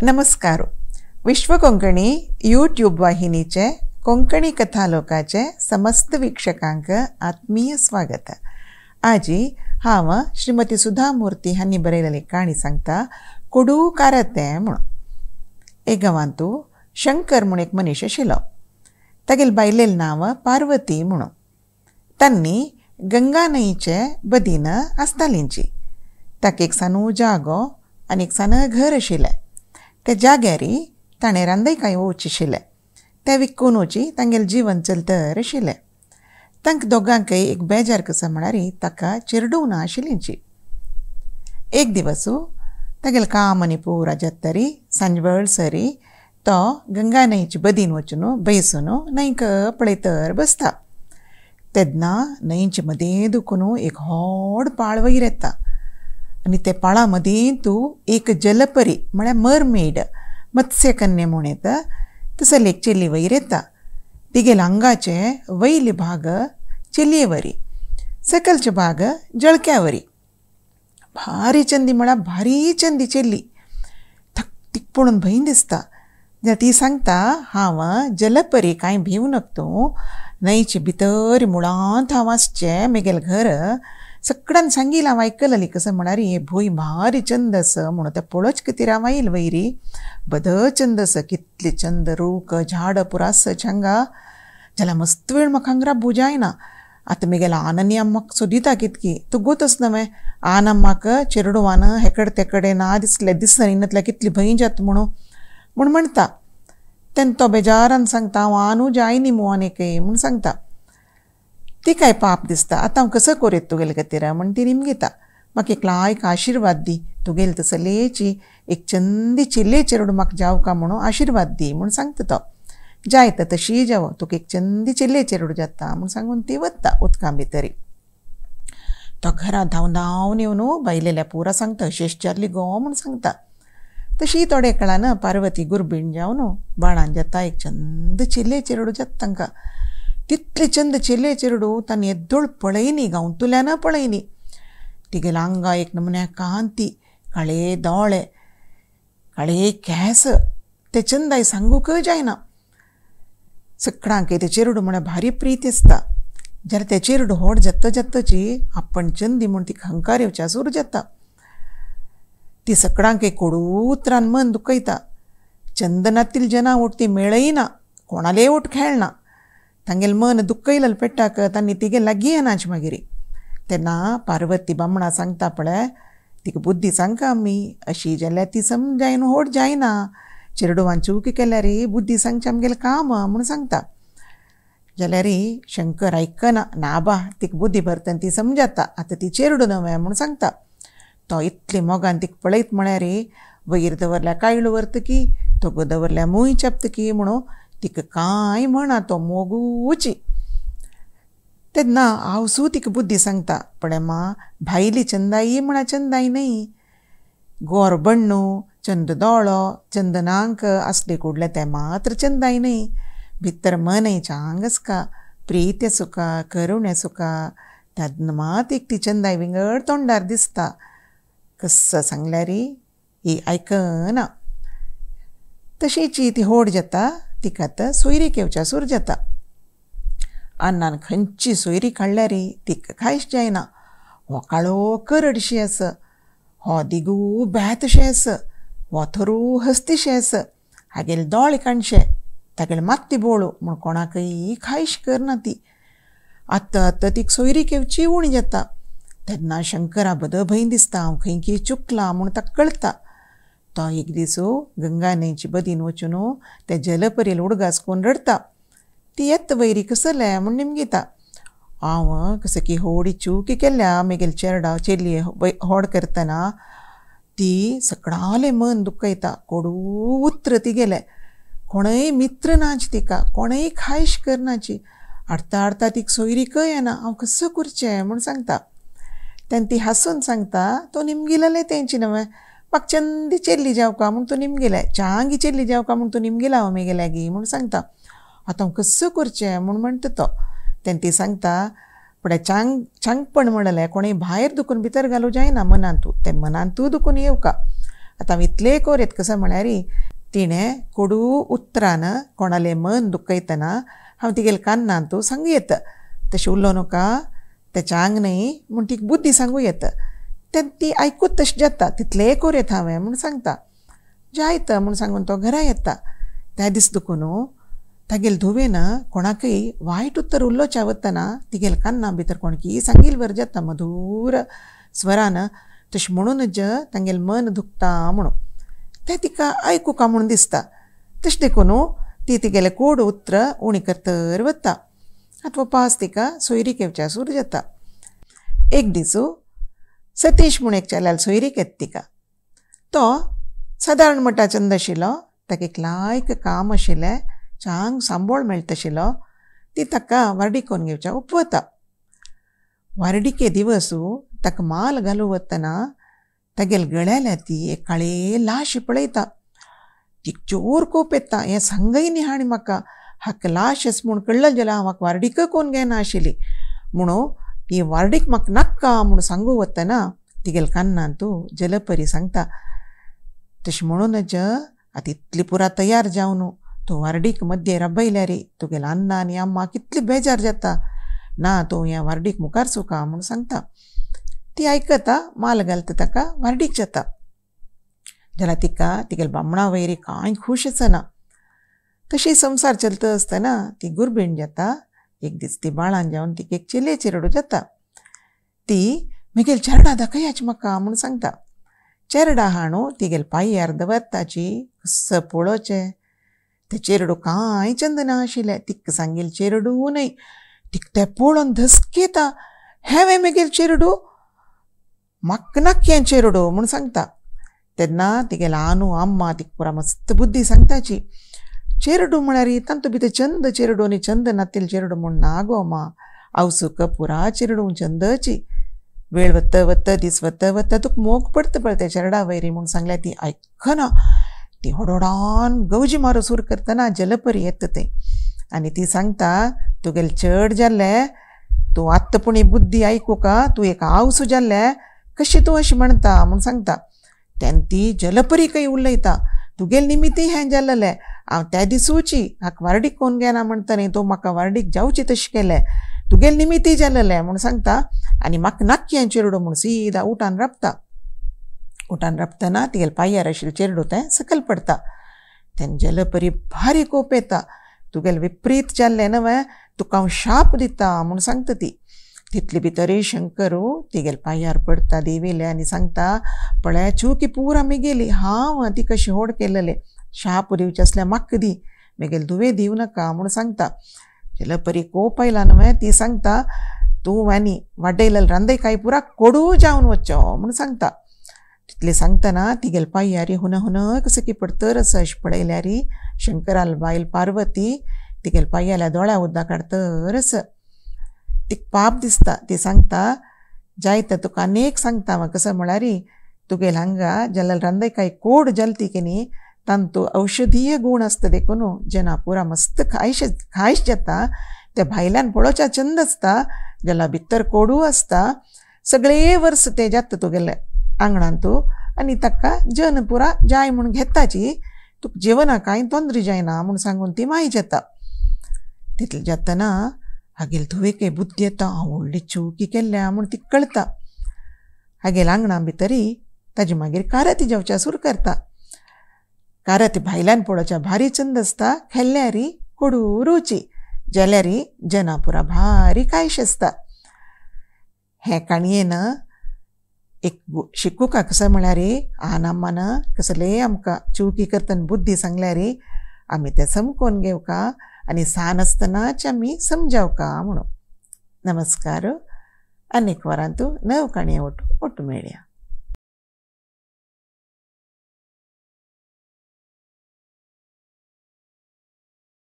नमस्कार. विश्व कोंकणी यूट्यूब वाहिनीचे कोंकणी कथालोकाचे समस्त वीक्षकांक आत्मीय स्वागत. आजी हांव श्रीमती सुधा मूर्ती हांणी बरयलेली काणी सांगता कोडू कारते म्हूण. एक गांवांतू शंकर म्हूण एक मनीस आशिल्लो. तागेले बायलेलें नांव पार्वती म्हणून. तांणी गंगा न्हंयचे बदीन आसतालींची. ताका एक सानू जागो आनी एक सान घर आशिल्लें. त्या जाग्यारी ताणें रांदयकाय वच आशिल्लें. ते विकून वची तांगेलें जिवन चलतर आशिल्लें. तांकां दोगांकय एक बेजार कसा म्हणल्यार ताका चेडूं ना आशिल्लींची. एक दिवसू तागेलें काम आनी पुरा जातरी सांजवेळ सरी तो गंगा न्हंयचे बदीन वचून बैसून न्हंयक पळयतर बसता. तेन्ना न्हंयचे मदीं दुखून एक व्हड पाळ वयर येता आनी ते पाळा मदीं तूं एक जलपरी म्हळ्यार मरमेड मत्स्यकन्या म्हूण येता तसले एक चेली वयर येता. तिगेले आंगाचे वयले भाग चलये वरी, सकलचे भाग जळक्या वरी. भारी चंदी म्हळ्यार भारी चंदी चेली. थक्तीक पळोवन भंय दिसता. जाल्यार ती सांगता, हांव जलपरी कांय भिवू नका तूं. न्हंयचे भितर मुळांत हांव आसचें. म्हगेलें घर सगळ्यान सांगिला हांव आयकलेली कसं म्हणारी हे भूंय भारी चंद आसा म्हणून. ते पळोवचे खातीर हांव आयिल्लें वयरी. बद चंद आसा, कितले चंद रूख झाड पुरो आसच हांगा. जाल्यार मस्त वेळ म्हाका हांगा राबूं जायना. आतां म्हगेलो आननी म्हाका सोदिता कितकी. तूं गोतच न्हय आन म्हाका चेडवान हेकडे तेकडे ना दिसले दिसनातल्या कितली भंय जाता म्हणून म्हणटा. तेन्ना तो बेजारान सांगता, हांव आनू जायनी मू आनीकय म्हूण सांगता. ती काय पाप दिसता. आतां हांव कसो करीत तुगेले खातीर म्हूण ती निमगिता. म्हाका एक लायक आशिर्वाद दी. तुगेले तसलेची एक चंदी चिल्ले चेडूं म्हाका जावका म्हणून आशिर्वाद दी म्हूण सांगता तो. जायता तशी जावं, तुका एक चंदी चिल्ले चेडूं जाता म्हूण सांगून ती वता उदकां भितरी. तो घरा धांवन धांवन येवन बायलेल्या पुरा सांगता, अशी जाल्ली गो म्हूण सांगता. तशी थोडे काळान पार्वती गुरबीण जावन बाळान जाता एक चंद चिल्ले चेडूं जाता तांकां. तितले चंद चिल्ले चेडूं तांणी येद्दोळ पळयनी, गांवतुल्यान पळयनी. तिगेले आंगा एक नमुन्या कांती, काळे दोळे, काळे केंस. ते चंदाय सांगूक जायना. सगळ्यांक ते चेडूं म्हळ्यार भारी प्रीत आसता. जाल्यार ते चेडूं व्हड जाता जाताची आपण चंदी म्हूण तिका हंकार येवच्या सुरू जाता. ती सगळ्यांक एक कोडू उतरान मन दुखयता. चंदनातील जना ओट ती मेळयना, कोणाले ओट खेळना. तांगेलें मन दुखयलेलें पेट्टाक तांणी तिगे लागीं येनाच मागीर. तेन्ना पार्वती बामणा सांगता पळय, तिका बुद्धी सांगता आमी. अशी जाल्यार ती समजायन व्हड जायना. चेडवान चूक केल्यार बुद्धी सांगचें आमगेलें काम म्हूण सांगता. जाल्यार शंकर आयकना. ना बा, तिका बुद्धी भरतना ती समजता आतां ती चेडूं न्हय म्हूण सांगता. तो इतले मोगान तिका पळयत म्हळ्यार वयर दवरल्या कायळू व्हरतकी, तोगो दवरल्या मूय चपतकी म्हणून तिका कांय म्हणा तो मोगूची. तेन्ना हांवसू तिका बुद्धी सांगता, पळय मा, भायली चंदाई म्हळ्यार चंदाई न्हय. गोर बण्णू, चंद दोळो, चंद नांक असले कुडले ते मात्र चंदाई न्हय. भितर मनय चांग आसका, प्रीत आसुका, करूण आसुका. तेन्ना मात एक ती चंदाई विंगड तोंडार दिसता. कसो सांगल्यार ही आयकना. तशीची ती व्हड जाता. तिका आतां सोयरीक येवच्या सूर जाता. अन्नान खंयची सोयरी काडल्यार तिका कांयच जायना. हो काळो करडशी आसा, हो दिगू बेतशें आसा, हो थरू हस्तीशें आसा, हागेले दोळे काणशे, तागेले मात्ती बोळू म्हूण कोणाकय कांयच करना ती. आतां तिका सोयरीक येवची उणी जाता. तेन्ना शंकरा बद भंय दिसता, हांव खंय कितें चुकलां म्हूण ताका कळटा. तो एक दीस गंगा न्हंयचे बदीन वचून ते जलपरील उडगास कोन्न रडता. ती येता वयरी कसले म्हूण निमगिता. हांव कसो की व्हडी चूक केल्या म्हगेले चेडा चेली व्हड करतना. ती सगळालें मन दुखयता. कोडू उत्र तिगेले. कोणय मित्र नाच तिका, कोणय कांयच करनाची. हाडटा हाडटा तिका सोयरीकय येना. हांव कसो करचें म्हूण सांगता. तेन्ना ती हांसून सांगता, तो निमगिलेलें तेंची न्हय. म्हाका चंदी चेल्ली जावका म्हूण तूं निमगेलें, चांगी चेल्ली जावका म्हूण तूं निमगेला हांव म्हगे लागीं म्हूण सांगता. आतां हांव कसो करचें म्हूण म्हणटा तो. तेन्ना ती सांगता, पळय चांगपण म्हणलें कोणें भायर दुखून भितर घालूं जायना मनांतू. ते मनांतू दुखून येवका. आतां इतले कोरेत कसं म्हळ्यार तिणें कोडू उतरान कोणालें मन दुखयतना हांव तिगेले कान्नांतू सांगू येता तशें उरलो नका तेच्या आंग न्हय म्हूण ती बुद्धी सांगू येता तें ती आयकूच तशें जाता तितले कोरेत हांवें म्हूण सांगता जायता म्हूण सांगून तो घरा येता त्या दीस दुखून तागेले धुवेन कोणाकय वायट उत्तर उरलोच्या वतना तिगेले कान्ना भितर कोणकी सांगिल वर जाता मधुर स्वरान तशें म्हणूनच तांगेलें मन दुखता म्हणून तें तिका आयकूं का म्हूण दिसता तशें देखून ती तिगेलें कोड उतर उणी करतर वता आतां पास तिका सोयरीक येवच्या सूर जाता एक दीस सतीश म्हूण एक चल्याल सोयरीक येता तिका तो सादारण मटा चंद आशिल्लो ताका एक लायक काम आशिल्लें चांग सांबोळ मेळटा आशिल्लो ती ताका वार्डीक कोन्न घेवच्या उपवता वार्डीके दिवस ताका माल घालूं वतना तागेले गळ्याल्या ती एक काळे लाश पळयता ती चोर कोप येता हें सांगय न्ही हाणी म्हाका हाका लाश आसा म्हूण कळ्ळें जाल्यार हांव वार्डीक कोन्न घेना आशिल्ली म्हणून ही वार्डीक म्हाका नाका म्हूण सांगू वतना तिगेले कान्नांतू जलपरी सांगता तशें म्हणूनच आतां इतली पुरा तयार जावन तूं वार्डीक मध्य राबयल्यार तुगेले अण्णा आनी अम्मा कितली बेजार जाता ना तूं ह्या वार्डीक मुखार चुका म्हूण सांगता ती आयकता माल घालता ताका वार्डीक जाता जाल्यार तिका तिगेले बामणा वयरी कांय खूश आसना तशी संवसार चलता आसतना ती गुरबीण जाता एक दीस ती बाळान जावन तिका एक चेले रडू जाता ती म्हगेले चेरडा दाखयाच म्हाका म्हूण सांगता चेरडा हाणू तिगेले पांयार दवरताची कसं पळोवचें तें चेरडू कांय चंद ना आशिल्लें तिका सांगिल्लें चेरडू न्हय तिका तें पळोवन धस्केता हें म्हगेलें चेरडू म्हाका नाक हें चेरडू म्हूण सांगता तेन्ना तिगेले आनू अम्मा तिका पुरा मस्त बुद्धी सांगताची चेरडू म्हळ्यार तांतू भितर चंद चेरडू आनी चंद नातिल्ले चेरडू म्हूण ना गो अम्मा आवसूक पुरा चेरडू चंदची वेळ वता वता दीस वता वता तुका मोग पडता पळय त्या चेरडा वयरी म्हूण सांगल्यार ती आयकना ती होडोडान गवजी मारू सूर करतना जलपरी येता थंय आनी ती सांगता तुगेलें चड जाल्लें तूं आत्तपुणी बुद्धी आयकूं का तूं एक आवसू जाल्लें कशी तूं अशें म्हणटा म्हूण सांगता तेन्ना ती जलपरी खंय उलयता तुगेले निमित्तय हें जाल्लें हांव त्या दिसूची हाका वार्डीक कोन्न घेना म्हणटा न्ही तूं म्हाका वार्डीक जावची तशें केलें तुगेले निमित्तय जाल्लें म्हूण सांगता आनी म्हाका नाक्की हें चेरडू म्हूण सीदा उठान राबता उठान राबतना तिगेले पांयार आशिल्लें चेरडू तें सकयल पडटा तेन्ना जलपरी भारी कोप येता तुगेलें विपरीत जाल्लें न्हय तुका हांव शाप दिता म्हूण सांगता ती तितले भितरय शंकर तिगेले पांयार पडटा देविले आनी सांगता पळय चुकी पुरा मिगेली हांव ती कशी होड केलेले शाप दिवचे आसल्यार म्हाका दी म्हगेले दुवे दिवं नाका म्हूण सांगता जलपरी कोप आयला न्हय ती सांगता तूं आनी वाडयलेले रांदयकाय पुरा कोडू जावन वच्चो म्हूण सांगता तितले सांगतना तिगेले पांयार हुन हुन कसो की पडतर आसा अशें पळयल्यार शंकराल बायल पार्वती तिगेले पांयाल्या दोळ्या उदक काडतर आसा तिका पाप दिसता ती सांगता जायता तुका अनेक सांगता हांव कसो म्हळ्यार तुगेले हांगा जाल्यार रांदयकाय कोड जलती की न्ही तांतू औषधीय गूण आसता देखून जेन्ना पुरा मस्त खायश जाता त्या भायल्यान पळोवच्या चंद आसता जाल्यार भितर कोडू आसता सगळे वर्स ते जाता तुगेले आंगणांतू आनी ताका जन पुरा जाय म्हूण घेताची तुका जेवणा कांय तोंदरी जायना म्हूण सांगून ती माय जाता तितले जातना हागेले धुवेके बुद्धी येता हांव व्हडली चुकी केल्ल्या म्हूण ती कळटा हागेले आंगणा भितरी ताजी मागीर काराती जेवच्या सूर करता काराती भायल्यान पळोवच्या भारी चंद आसता खेळल्यारी कोडू रुची जाल्यारी जना पुरा भारी कायश आसता हे काणयेन एक शिकूका कसं म्हळ्यार आनामान कसले आमकां चुकी करतना बुद्धी सांगल्यार आमी तें समकोन घेवका आनी सान आसतनाच आमी समजावका म्हणून नमस्कार अनेक वरांतू नव काणये ओटू मेळया.